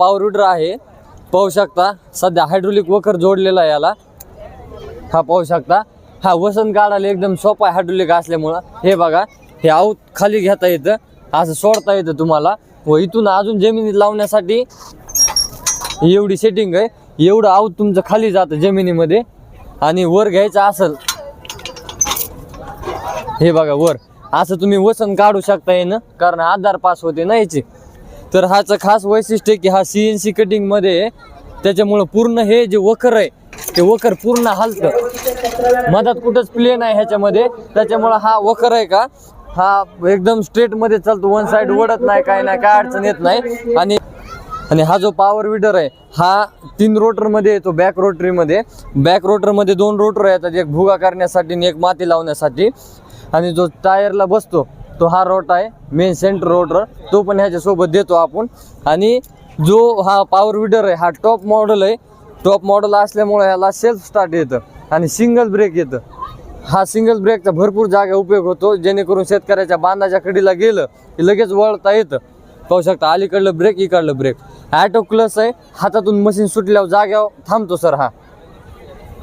Power weeder आहे, पाहू शकता. सध्या हायड्रोलिक वकर जोडलेला आहे याला, हा पाहू शकता. हा वसन काढायला एकदम सोपा आहे हायड्रोलिक असल्यामुळं. हे बघा, हे आऊत खाली घेता येतं, असं सोडता येतं तुम्हाला. व इथून अजून जमिनीत लावण्यासाठी एवढी सेटिंग आहे. एवढं आऊत तुमचं खाली जातं जमिनीमध्ये. आणि वर घ्यायचं असेल, हे बघा वर असं तुम्ही वसन काढू शकता येणं, कारण आधार पास होते ना याची. तर ह्याचं खास वैशिष्ट्य की हा CNC कटिंगमध्ये आहे, त्याच्यामुळं पूर्ण हे जे वखर आहे ते वखर पूर्ण हलतं. मधात कुठंच प्लेन आहे ह्याच्यामध्ये, त्याच्यामुळं हा वखर आहे का हा एकदम स्ट्रेटमध्ये चालतो, वन साईड वडत नाही, काय नाही, काय अडचण येत नाही. आणि हा जो पॉवर विडर आहे हा 3 रोटरमध्ये येतो. बॅक रोटरमध्ये 2 रोटर येतात, एक भुगा करण्यासाठी आणि एक माती लावण्यासाठी. आणि जो टायरला बसतो तो हा रोट आहे, मेन सेंटर रोटर, तो पण ह्याच्यासोबत देतो आपण. आणि जो हा पॉवर विडर आहे हा टॉप मॉडेल आहे. टॉप मॉडेल असल्यामुळे ह्याला सेल्फ स्टार्ट येतं आणि सिंगल ब्रेक येतं. हा सिंगल ब्रेकचा भरपूर जागा उपयोग होतो, जेणेकरून शेतकऱ्याच्या बांधाच्या कडीला गेलं की लगेच वळता येतं. पाहू शकता, अलीकडलं ब्रेक, इकडलं ब्रेक. ॲटो क्लच आहे, हातातून मशीन सुटल्यावर जाग्यावर थांबतो सर हा.